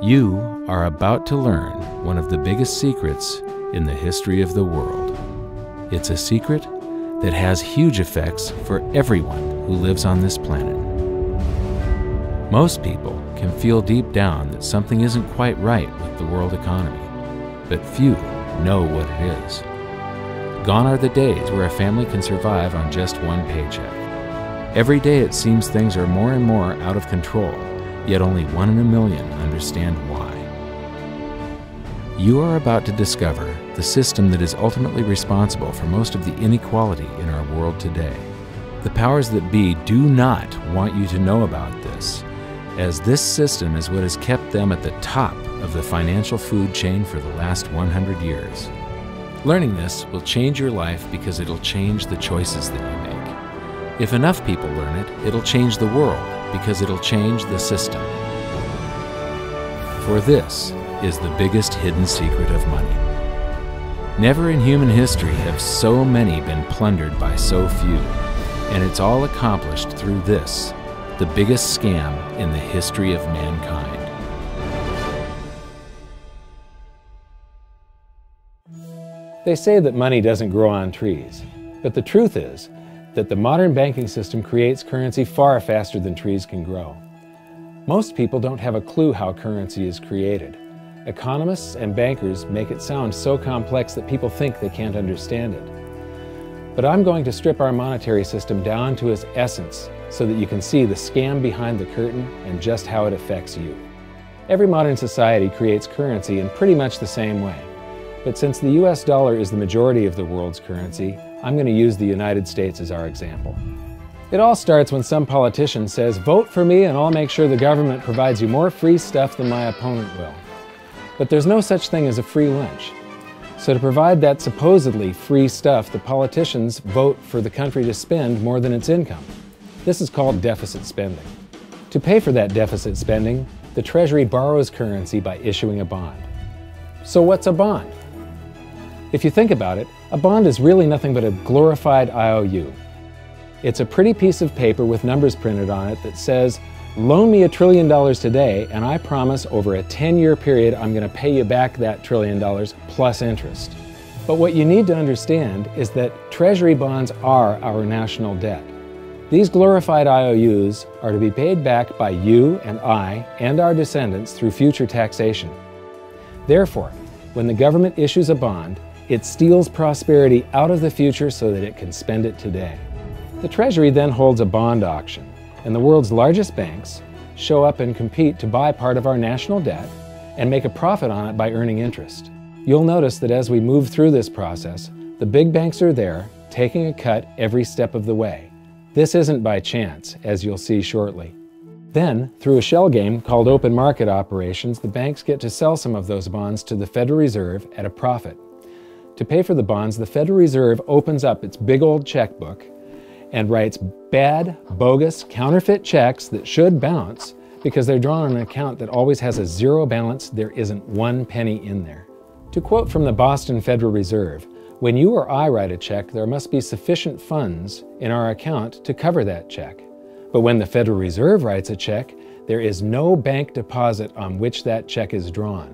You are about to learn one of the biggest secrets in the history of the world. It's a secret that has huge effects for everyone who lives on this planet. Most people can feel deep down that something isn't quite right with the world economy, but few know what it is. Gone are the days where a family can survive on just one paycheck. Every day it seems things are more and more out of control, yet only 1 in a million understand why. You are about to discover the system that is ultimately responsible for most of the inequality in our world today. The powers that be do not want you to know about this, as this system is what has kept them at the top of the financial food chain for the last 100 years. Learning this will change your life because it'll change the choices that you make. If enough people learn it, it'll change the world because it'll change the system. For this is the biggest hidden secret of money. Never in human history have so many been plundered by so few, and it's all accomplished through this, the biggest scam in the history of mankind. They say that money doesn't grow on trees, but the truth is that the modern banking system creates currency far faster than trees can grow. Most people don't have a clue how currency is created. Economists and bankers make it sound so complex that people think they can't understand it. But I'm going to strip our monetary system down to its essence so that you can see the scam behind the curtain and just how it affects you. Every modern society creates currency in pretty much the same way. But since the US dollar is the majority of the world's currency, I'm going to use the United States as our example. It all starts when some politician says, "Vote for me and I'll make sure the government provides you more free stuff than my opponent will." But there's no such thing as a free lunch. So to provide that supposedly free stuff, the politicians vote for the country to spend more than its income. This is called deficit spending. To pay for that deficit spending, the Treasury borrows currency by issuing a bond. So what's a bond? If you think about it, a bond is really nothing but a glorified IOU. It's a pretty piece of paper with numbers printed on it that says, "Loan me $1 trillion today, and I promise over a 10-year period I'm going to pay you back that $1 trillion plus interest." But what you need to understand is that Treasury bonds are our national debt. These glorified IOUs are to be paid back by you and I and our descendants through future taxation. Therefore, when the government issues a bond, it steals prosperity out of the future so that it can spend it today. The Treasury then holds a bond auction, and the world's largest banks show up and compete to buy part of our national debt and make a profit on it by earning interest. You'll notice that as we move through this process, the big banks are there, taking a cut every step of the way. This isn't by chance, as you'll see shortly. Then, through a shell game called open market operations, the banks get to sell some of those bonds to the Federal Reserve at a profit. To pay for the bonds, the Federal Reserve opens up its big old checkbook and writes bad, bogus, counterfeit checks that should bounce because they're drawn on an account that always has a zero balance. There isn't 1 penny in there. To quote from the Boston Federal Reserve, "When you or I write a check, there must be sufficient funds in our account to cover that check. But when the Federal Reserve writes a check, there is no bank deposit on which that check is drawn.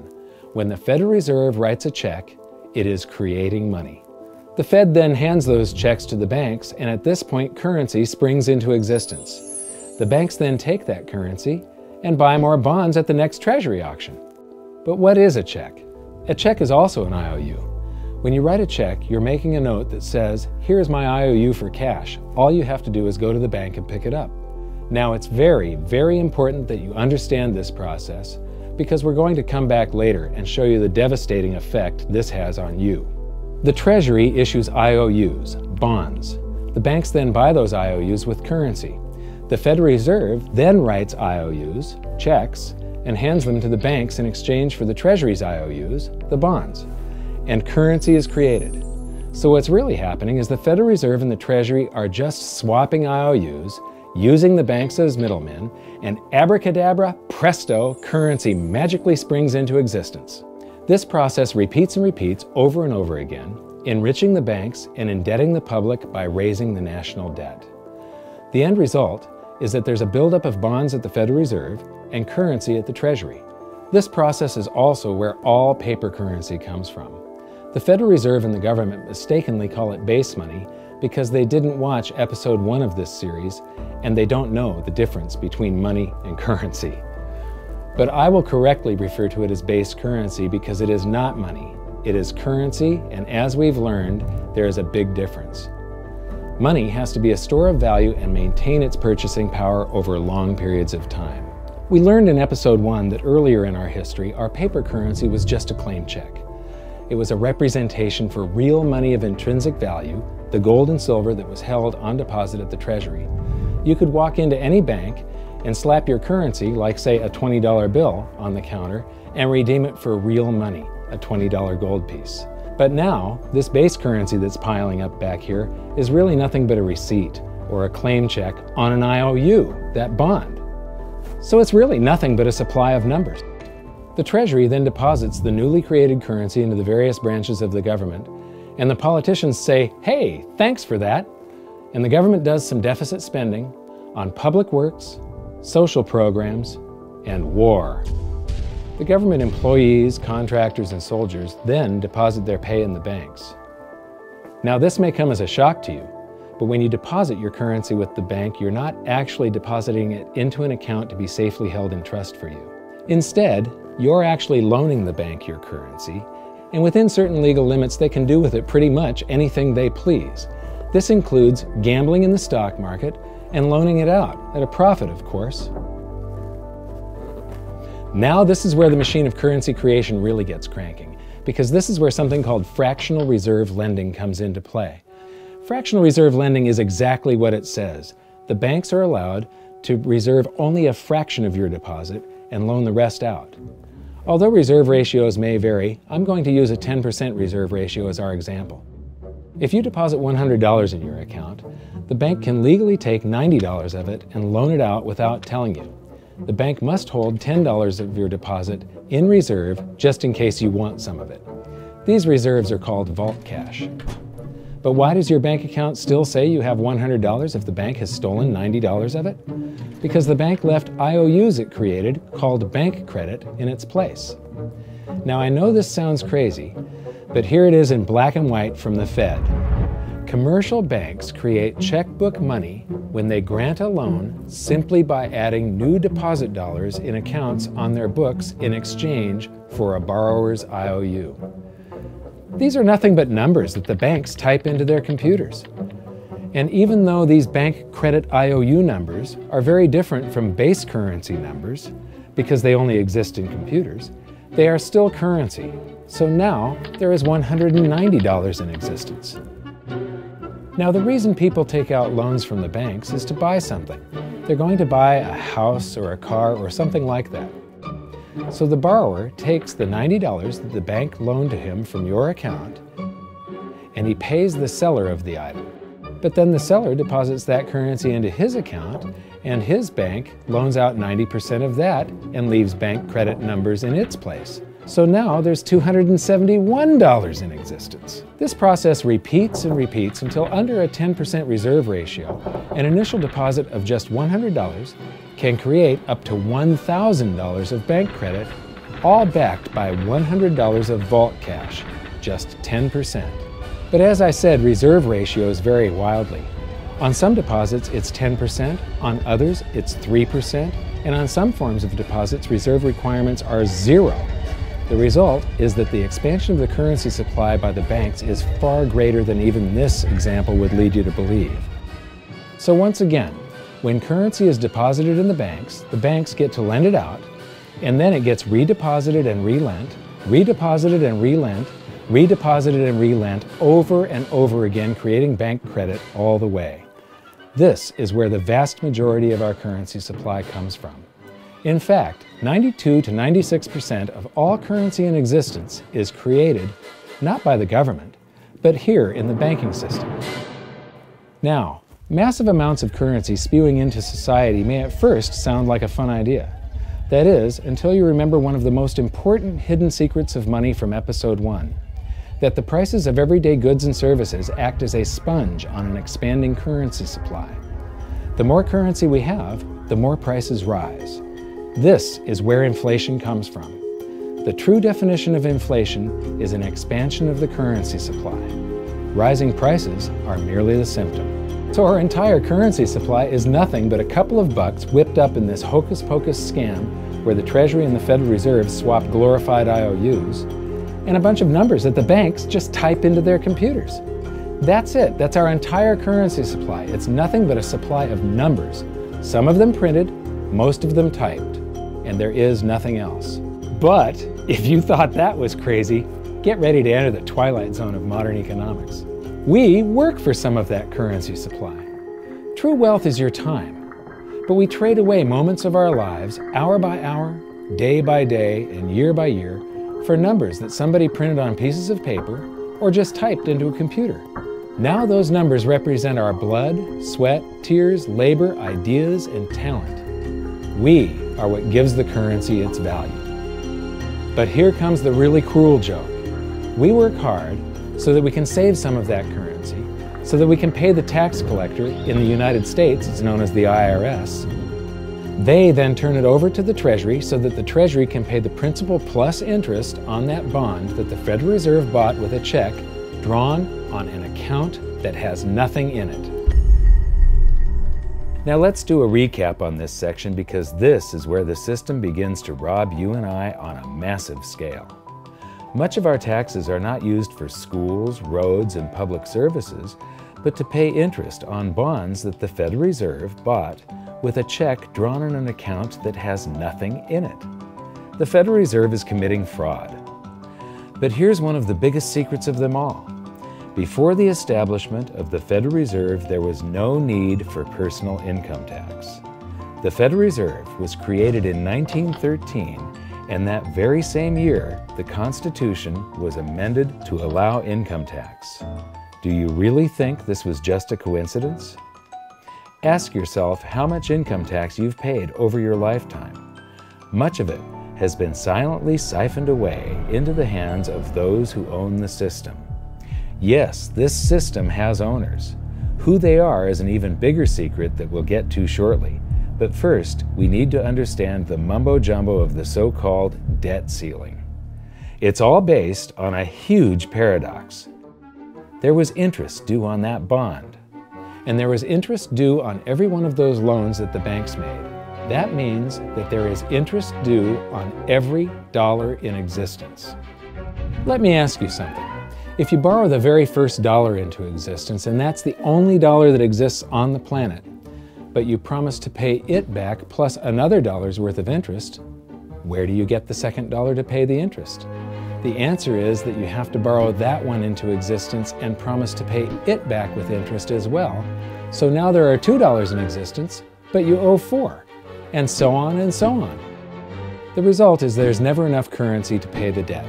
When the Federal Reserve writes a check, it is creating money." The Fed then hands those checks to the banks, and at this point, currency springs into existence. The banks then take that currency and buy more bonds at the next Treasury auction. But what is a check? A check is also an IOU. When you write a check, you're making a note that says, "Here's my IOU for cash. All you have to do is go to the bank and pick it up." Now, it's very, very important that you understand this process because we're going to come back later and show you the devastating effect this has on you. The Treasury issues IOUs, bonds. The banks then buy those IOUs with currency. The Federal Reserve then writes IOUs, checks, and hands them to the banks in exchange for the Treasury's IOUs, the bonds. And currency is created. So what's really happening is the Federal Reserve and the Treasury are just swapping IOUs, using the banks as middlemen, and abracadabra, presto, currency magically springs into existence. This process repeats and repeats over and over again, enriching the banks and indebting the public by raising the national debt. The end result is that there's a buildup of bonds at the Federal Reserve, and currency at the Treasury. This process is also where all paper currency comes from. The Federal Reserve and the government mistakenly call it base money because they didn't watch episode 1 of this series and they don't know the difference between money and currency. But I will correctly refer to it as base currency because it is not money. It is currency, and as we've learned, there is a big difference. Money has to be a store of value and maintain its purchasing power over long periods of time. We learned in episode 1 that earlier in our history, our paper currency was just a claim check. It was a representation for real money of intrinsic value, the gold and silver that was held on deposit at the Treasury. You could walk into any bank and slap your currency, like say a $20 bill, on the counter and redeem it for real money, a $20 gold piece. But now, this base currency that's piling up back here is really nothing but a receipt or a claim check on an IOU, that bond. So it's really nothing but a supply of numbers. The Treasury then deposits the newly created currency into the various branches of the government, and the politicians say, "Hey, thanks for that." And the government does some deficit spending on public works, social programs, and war. The government employees, contractors, and soldiers then deposit their pay in the banks. Now, this may come as a shock to you, but when you deposit your currency with the bank, you're not actually depositing it into an account to be safely held in trust for you. Instead, you're actually loaning the bank your currency, and within certain legal limits, they can do with it pretty much anything they please. This includes gambling in the stock market and loaning it out, at a profit, of course. Now this is where the machine of currency creation really gets cranking, because this is where something called fractional reserve lending comes into play. Fractional reserve lending is exactly what it says. The banks are allowed to reserve only a fraction of your deposit and loan the rest out. Although reserve ratios may vary, I'm going to use a 10% reserve ratio as our example. If you deposit $100 in your account, the bank can legally take $90 of it and loan it out without telling you. The bank must hold $10 of your deposit in reserve just in case you want some of it. These reserves are called vault cash. But why does your bank account still say you have $100 if the bank has stolen $90 of it? Because the bank left IOUs it created, called bank credit, in its place. Now I know this sounds crazy, but here it is in black and white from the Fed. Commercial banks create checkbook money when they grant a loan simply by adding new deposit dollars in accounts on their books in exchange for a borrower's IOU. These are nothing but numbers that the banks type into their computers. And even though these bank credit IOU numbers are very different from base currency numbers, because they only exist in computers, they are still currency. So now there is $190 in existence. Now the reason people take out loans from the banks is to buy something. They're going to buy a house or a car or something like that. So the borrower takes the $90 that the bank loaned to him from your account, and he pays the seller of the item. But then the seller deposits that currency into his account, and his bank loans out 90% of that and leaves bank credit numbers in its place. So now there's $271 in existence. This process repeats and repeats until under a 10% reserve ratio, an initial deposit of just $100 can create up to $1,000 of bank credit, all backed by $100 of vault cash, just 10%. But as I said, reserve ratios vary wildly. On some deposits, it's 10%, on others, it's 3%, and on some forms of deposits, reserve requirements are 0. The result is that the expansion of the currency supply by the banks is far greater than even this example would lead you to believe. So once again, when currency is deposited in the banks get to lend it out, and then it gets redeposited and relent, redeposited and relent, redeposited and relent over and over again, creating bank credit all the way. This is where the vast majority of our currency supply comes from. In fact, 92 to 96% of all currency in existence is created not by the government, but here in the banking system. Now, massive amounts of currency spewing into society may at first sound like a fun idea. That is, until you remember one of the most important hidden secrets of money from episode 1, that the prices of everyday goods and services act as a sponge on an expanding currency supply. The more currency we have, the more prices rise. This is where inflation comes from. The true definition of inflation is an expansion of the currency supply. Rising prices are merely the symptom. So our entire currency supply is nothing but a couple of bucks whipped up in this hocus-pocus scam where the Treasury and the Federal Reserve swap glorified IOUs, and a bunch of numbers that the banks just type into their computers. That's it. That's our entire currency supply. It's nothing but a supply of numbers. Some of them printed, most of them typed, and there is nothing else. But if you thought that was crazy, get ready to enter the twilight zone of modern economics. We work for some of that currency supply. True wealth is your time, but we trade away moments of our lives, hour by hour, day by day, and year by year, for numbers that somebody printed on pieces of paper or just typed into a computer. Now those numbers represent our blood, sweat, tears, labor, ideas, and talent. We are what gives the currency its value. But here comes the really cruel joke. We work hard so that we can save some of that currency, so that we can pay the tax collector. In the United States, it's known as the IRS. They then turn it over to the Treasury so that the Treasury can pay the principal plus interest on that bond that the Federal Reserve bought with a check drawn on an account that has nothing in it. Now let's do a recap on this section, because this is where the system begins to rob you and I on a massive scale. Much of our taxes are not used for schools, roads, and public services, but to pay interest on bonds that the Federal Reserve bought with a check drawn on an account that has nothing in it. The Federal Reserve is committing fraud. But here's one of the biggest secrets of them all. Before the establishment of the Federal Reserve, there was no need for personal income tax. The Federal Reserve was created in 1913, and that very same year, the Constitution was amended to allow income tax. Do you really think this was just a coincidence? Ask yourself how much income tax you've paid over your lifetime. Much of it has been silently siphoned away into the hands of those who own the system. Yes, this system has owners. Who they are is an even bigger secret that we'll get to shortly. But first, we need to understand the mumbo-jumbo of the so-called debt ceiling. It's all based on a huge paradox. There was interest due on that bond, and there was interest due on every one of those loans that the banks made. That means that there is interest due on every dollar in existence. Let me ask you something. If you borrow the very first dollar into existence, and that's the only dollar that exists on the planet, but you promise to pay it back plus another dollar's worth of interest, where do you get the second dollar to pay the interest? The answer is that you have to borrow that one into existence and promise to pay it back with interest as well. So now there are $2 in existence, but you owe $4, and so on and so on. The result is there's never enough currency to pay the debt.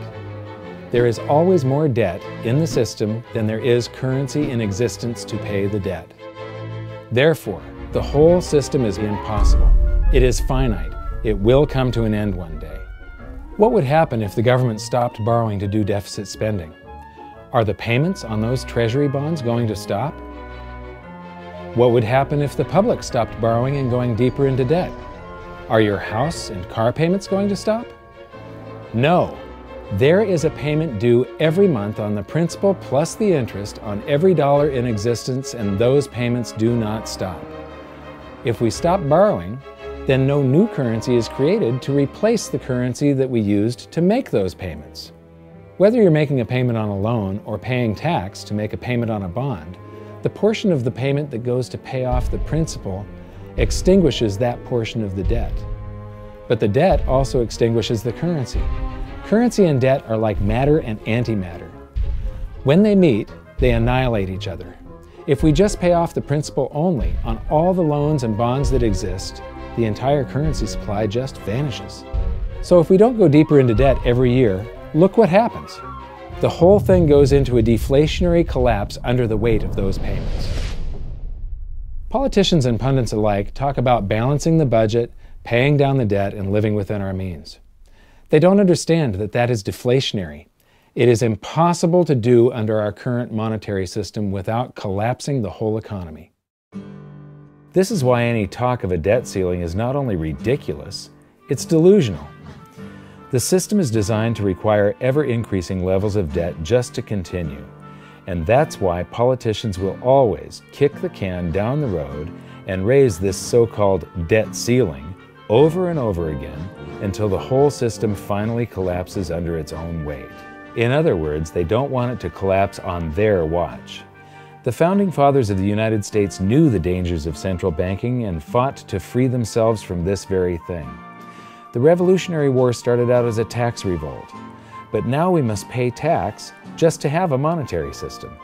There is always more debt in the system than there is currency in existence to pay the debt. Therefore, the whole system is impossible. It is finite. It will come to an end one day. What would happen if the government stopped borrowing to do deficit spending? Are the payments on those treasury bonds going to stop? What would happen if the public stopped borrowing and going deeper into debt? Are your house and car payments going to stop? No. There is a payment due every month on the principal plus the interest on every dollar in existence, and those payments do not stop. If we stop borrowing, then no new currency is created to replace the currency that we used to make those payments. Whether you're making a payment on a loan or paying tax to make a payment on a bond, the portion of the payment that goes to pay off the principal extinguishes that portion of the debt. But the debt also extinguishes the currency. Currency and debt are like matter and antimatter. When they meet, they annihilate each other. If we just pay off the principal only on all the loans and bonds that exist, the entire currency supply just vanishes. So if we don't go deeper into debt every year, look what happens. The whole thing goes into a deflationary collapse under the weight of those payments. Politicians and pundits alike talk about balancing the budget, paying down the debt, and living within our means. They don't understand that that is deflationary. It is impossible to do under our current monetary system without collapsing the whole economy. This is why any talk of a debt ceiling is not only ridiculous, It's delusional. The system is designed to require ever-increasing levels of debt just to continue. And that's why politicians will always kick the can down the road and raise this so-called debt ceiling over and over again until the whole system finally collapses under its own weight. In other words, they don't want it to collapse on their watch. The Founding Fathers of the United States knew the dangers of central banking and fought to free themselves from this very thing. The Revolutionary War started out as a tax revolt, but now we must pay tax just to have a monetary system.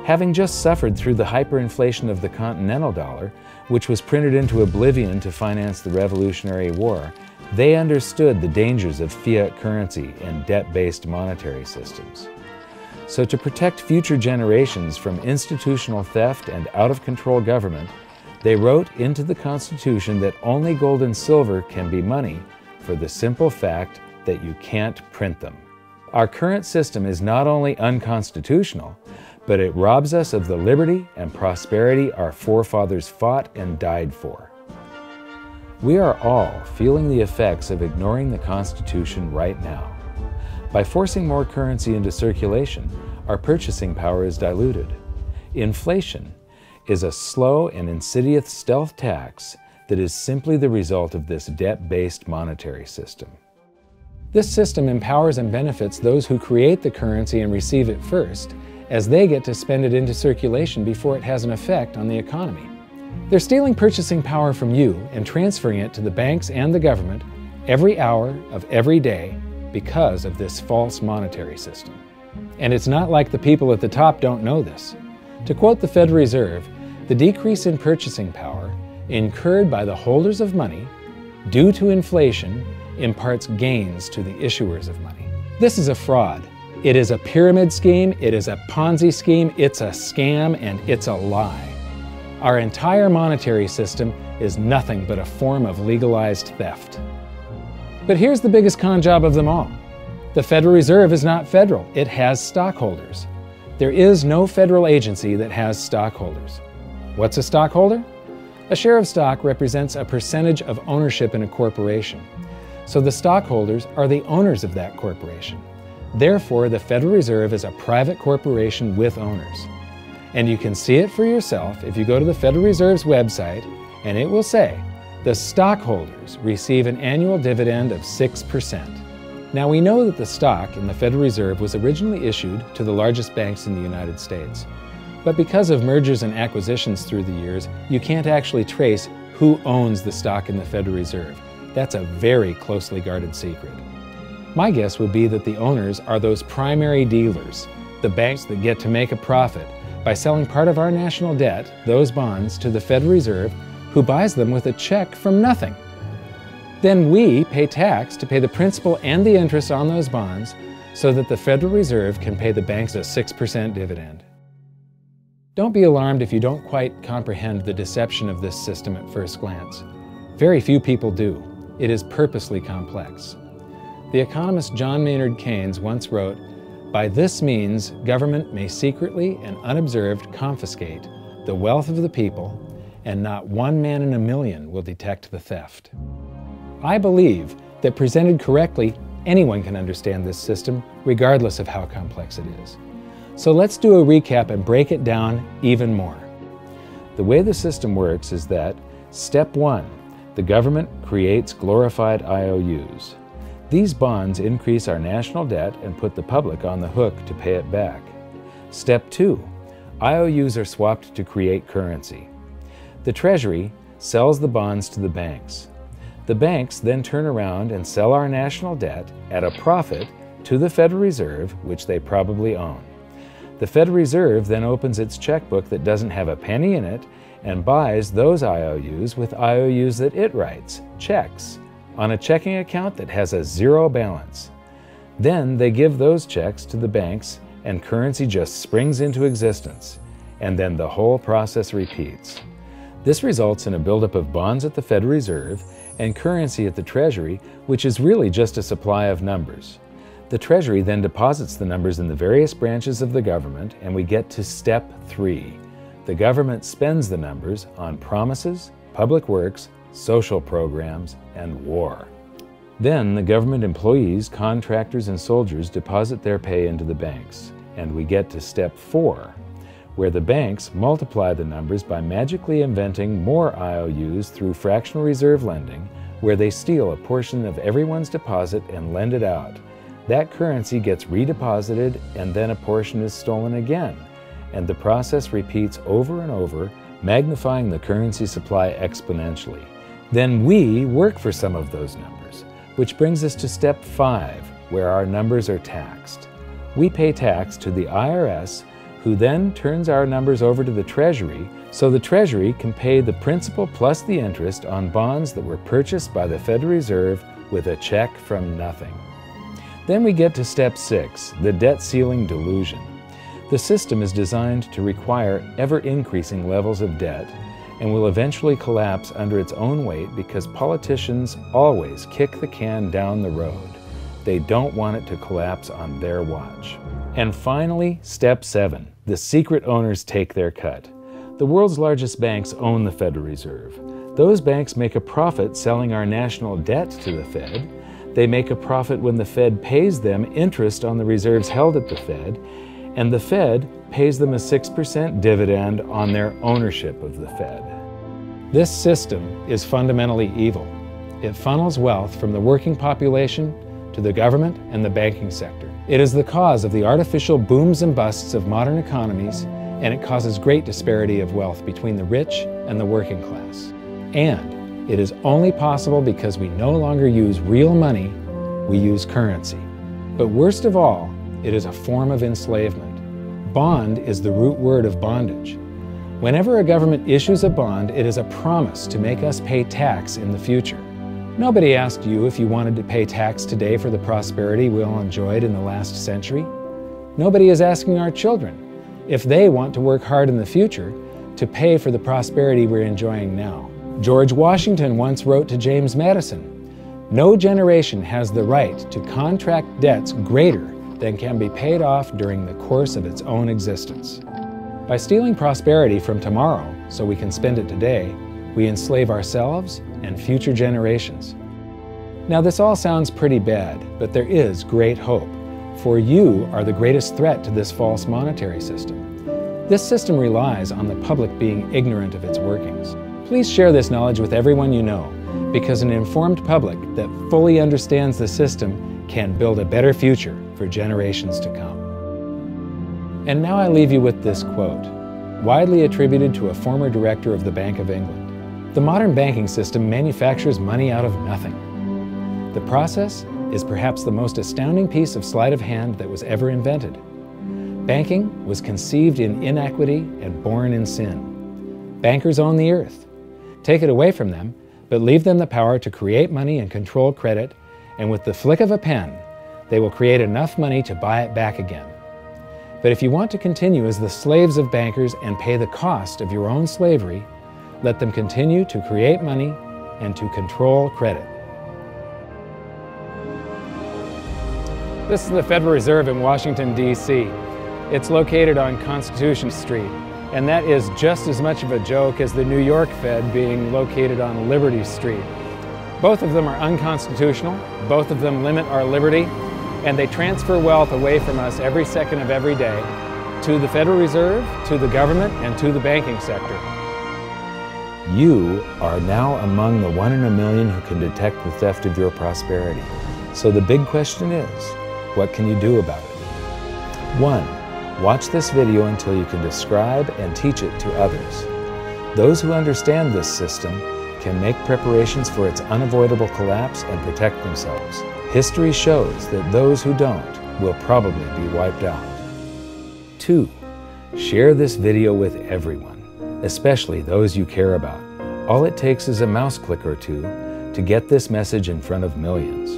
Having just suffered through the hyperinflation of the continental dollar, which was printed into oblivion to finance the Revolutionary War, they understood the dangers of fiat currency and debt-based monetary systems. So to protect future generations from institutional theft and out-of-control government, they wrote into the Constitution that only gold and silver can be money for the simple fact that you can't print them. Our current system is not only unconstitutional, but it robs us of the liberty and prosperity our forefathers fought and died for. We are all feeling the effects of ignoring the Constitution right now. By forcing more currency into circulation, our purchasing power is diluted. Inflation is a slow and insidious stealth tax that is simply the result of this debt-based monetary system. This system empowers and benefits those who create the currency and receive it first, as they get to spend it into circulation before it has an effect on the economy. They're stealing purchasing power from you and transferring it to the banks and the government every hour of every day because of this false monetary system. And it's not like the people at the top don't know this. To quote the Federal Reserve, the decrease in purchasing power incurred by the holders of money due to inflation imparts gains to the issuers of money. This is a fraud. It is a pyramid scheme, it is a Ponzi scheme, it's a scam, and it's a lie. Our entire monetary system is nothing but a form of legalized theft. But here's the biggest con job of them all. The Federal Reserve is not federal, it has stockholders. There is no federal agency that has stockholders. What's a stockholder? A share of stock represents a percentage of ownership in a corporation. So the stockholders are the owners of that corporation. Therefore, the Federal Reserve is a private corporation with owners. And you can see it for yourself if you go to the Federal Reserve's website, and it will say, the stockholders receive an annual dividend of 6%. Now we know that the stock in the Federal Reserve was originally issued to the largest banks in the United States. But because of mergers and acquisitions through the years, you can't actually trace who owns the stock in the Federal Reserve. That's a very closely guarded secret. My guess would be that the owners are those primary dealers, the banks that get to make a profit by selling part of our national debt, those bonds, to the Federal Reserve, who buys them with a check from nothing. Then we pay tax to pay the principal and the interest on those bonds so that the Federal Reserve can pay the banks a 6% dividend. Don't be alarmed if you don't quite comprehend the deception of this system at first glance. Very few people do. It is purposely complex. The economist John Maynard Keynes once wrote, "By this means, government may secretly and unobserved confiscate the wealth of the people, and not one man in a million will detect the theft." I believe that presented correctly, anyone can understand this system, regardless of how complex it is. So let's do a recap and break it down even more. The way the system works is that, step 1, the government creates glorified IOUs. These bonds increase our national debt and put the public on the hook to pay it back. Step 2, IOUs are swapped to create currency. The Treasury sells the bonds to the banks. The banks then turn around and sell our national debt at a profit to the Federal Reserve, which they probably own. The Federal Reserve then opens its checkbook that doesn't have a penny in it and buys those IOUs with IOUs that it writes, checks, on a checking account that has a zero balance. Then they give those checks to the banks and currency just springs into existence, and then the whole process repeats. This results in a buildup of bonds at the Federal Reserve and currency at the Treasury, which is really just a supply of numbers. The Treasury then deposits the numbers in the various branches of the government, and we get to step 3. The government spends the numbers on promises, public works, social programs, and war. Then the government employees, contractors, and soldiers deposit their pay into the banks. And we get to step 4, where the banks multiply the numbers by magically inventing more IOUs through fractional reserve lending, where they steal a portion of everyone's deposit and lend it out. That currency gets redeposited, and then a portion is stolen again. And the process repeats over and over, magnifying the currency supply exponentially. Then we work for some of those numbers, which brings us to step 5, where our numbers are taxed. We pay tax to the IRS, who then turns our numbers over to the Treasury, so the Treasury can pay the principal plus the interest on bonds that were purchased by the Federal Reserve with a check from nothing. Then we get to step 6, the debt ceiling delusion. The system is designed to require ever-increasing levels of debt and will eventually collapse under its own weight because politicians always kick the can down the road. They don't want it to collapse on their watch. And finally, step 7, the secret owners take their cut. The world's largest banks own the Federal Reserve. Those banks make a profit selling our national debt to the Fed. They make a profit when the Fed pays them interest on the reserves held at the Fed, and the Fed pays them a 6% dividend on their ownership of the Fed. This system is fundamentally evil. It funnels wealth from the working population to the government and the banking sector. It is the cause of the artificial booms and busts of modern economies, and it causes great disparity of wealth between the rich and the working class. And it is only possible because we no longer use real money, we use currency. But worst of all, it is a form of enslavement. Bond is the root word of bondage. Whenever a government issues a bond, it is a promise to make us pay tax in the future. Nobody asked you if you wanted to pay tax today for the prosperity we all enjoyed in the last century. Nobody is asking our children if they want to work hard in the future to pay for the prosperity we're enjoying now. George Washington once wrote to James Madison, "No generation has the right to contract debts greater than can be paid off during the course of its own existence." By stealing prosperity from tomorrow so we can spend it today, we enslave ourselves and future generations. Now this all sounds pretty bad, but there is great hope, for you are the greatest threat to this false monetary system. This system relies on the public being ignorant of its workings. Please share this knowledge with everyone you know, because an informed public that fully understands the system can build a better future for generations to come. And now I leave you with this quote, widely attributed to a former director of the Bank of England. The modern banking system manufactures money out of nothing. The process is perhaps the most astounding piece of sleight of hand that was ever invented. Banking was conceived in inequity and born in sin. Bankers own the earth. Take it away from them, but leave them the power to create money and control credit, and with the flick of a pen, they will create enough money to buy it back again. But if you want to continue as the slaves of bankers and pay the cost of your own slavery, let them continue to create money and to control credit. This is the Federal Reserve in Washington, D.C. It's located on Constitution Street, and that is just as much of a joke as the New York Fed being located on Liberty Street. Both of them are unconstitutional, both of them limit our liberty, and they transfer wealth away from us every second of every day to the Federal Reserve, to the government, and to the banking sector. You are now among the 1 in a million who can detect the theft of your prosperity. So the big question is, what can you do about it? 1. Watch this video until you can describe and teach it to others. Those who understand this system can make preparations for its unavoidable collapse and protect themselves. History shows that those who don't will probably be wiped out. 2. Share this video with everyone, especially those you care about. All it takes is a mouse click or two to get this message in front of millions.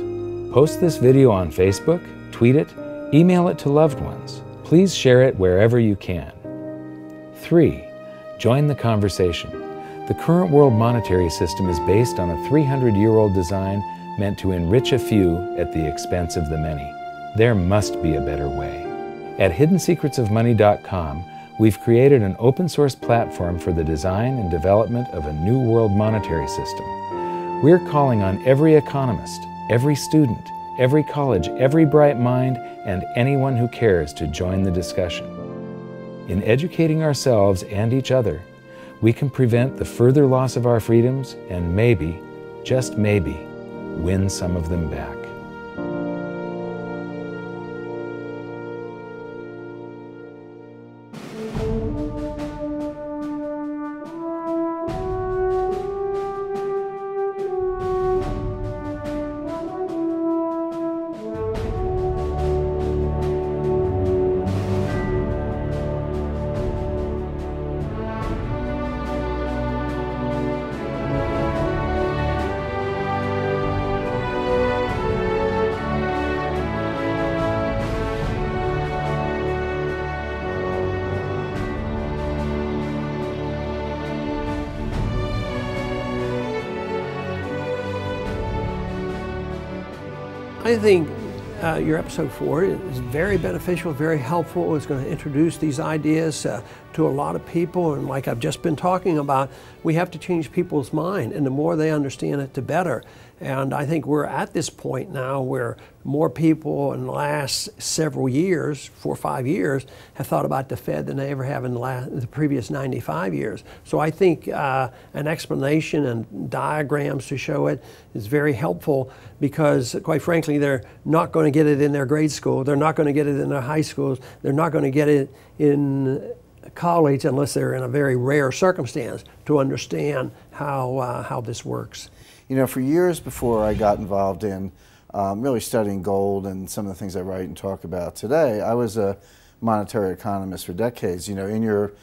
Post this video on Facebook, tweet it, email it to loved ones. Please share it wherever you can. 3. Join the conversation. The current world monetary system is based on a 300-year-old design meant to enrich a few at the expense of the many. There must be a better way. At hiddensecretsofmoney.com, we've created an open-source platform for the design and development of a new world monetary system. We're calling on every economist, every student, every college, every bright mind, and anyone who cares to join the discussion. In educating ourselves and each other, we can prevent the further loss of our freedoms and maybe, just maybe, win some of them back. I think your episode 4 is very beneficial, very helpful. It's going to introduce these ideas to a lot of people, and like I've just been talking about, we have to change people's mind, and the more they understand it, the better. And I think we're at this point now where more people in the last several years, 4 or 5 years, have thought about the Fed than they ever have in the previous 95 years. So I think an explanation and diagrams to show it is very helpful, because quite frankly, they're not going to get it in their grade school. They're not going to get it in their high schools. They're not going to get it in college unless they're in a very rare circumstance to understand how this works. You know, for years before I got involved in really studying gold and some of the things I write and talk about today, I was a monetary economist for decades. You know, in your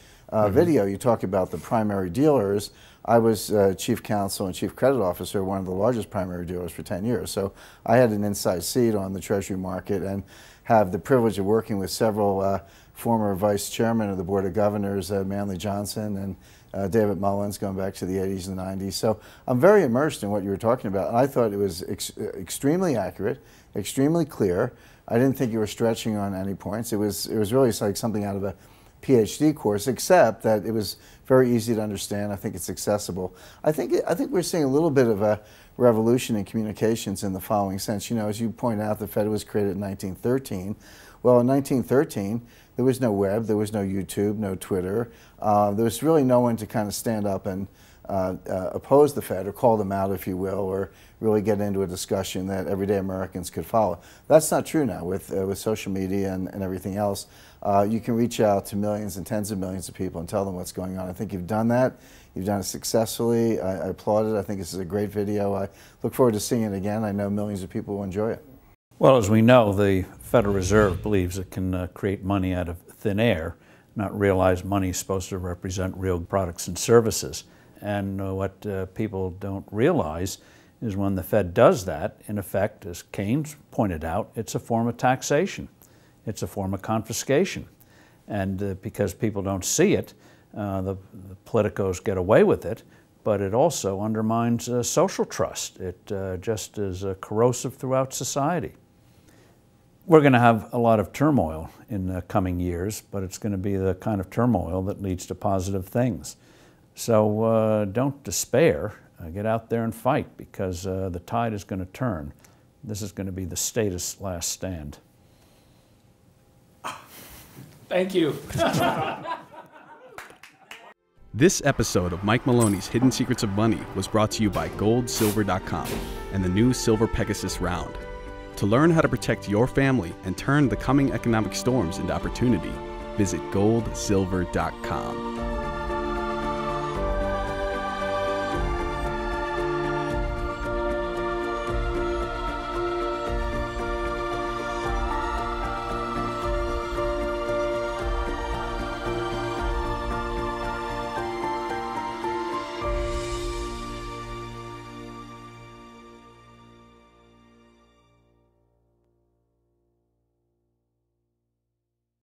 video, you talk about the primary dealers. I was chief counsel and chief credit officer of one of the largest primary dealers for 10 years. So I had an inside seat on the Treasury market and have the privilege of working with several former vice chairmen of the Board of Governors, Manley Johnson and David Mullins, going back to the 80s and the 90s. So I'm very immersed in what you were talking about. And I thought it was extremely accurate, extremely clear. I didn't think you were stretching on any points. It was really like something out of a PhD course, except that it was very easy to understand. I think it's accessible. I think we're seeing a little bit of a revolution in communications in the following sense. You know, as you point out, the Fed was created in 1913. Well, in 1913, there was no web, there was no YouTube, no Twitter. There was really no one to kind of stand up and oppose the Fed or call them out, if you will, or really get into a discussion that everyday Americans could follow. That's not true now with social media and everything else. You can reach out to millions and tens of millions of people and tell them what's going on. I think you've done that. You've done it successfully. I applaud it. I think this is a great video. I look forward to seeing it again. I know millions of people will enjoy it. Well, as we know, the Federal Reserve believes it can create money out of thin air, not realize money is supposed to represent real products and services. And what people don't realize is when the Fed does that, in effect, as Keynes pointed out, it's a form of taxation. It's a form of confiscation. And because people don't see it, the politicos get away with it, but it also undermines social trust. It just is corrosive throughout society. We're going to have a lot of turmoil in the coming years, but it's going to be the kind of turmoil that leads to positive things. So don't despair. Get out there and fight, because the tide is going to turn. This is going to be the status last stand. Thank you. This episode of Mike Maloney's Hidden Secrets of Money was brought to you by GoldSilver.com and the new Silver Pegasus Round. To learn how to protect your family and turn the coming economic storms into opportunity, visit GoldSilver.com.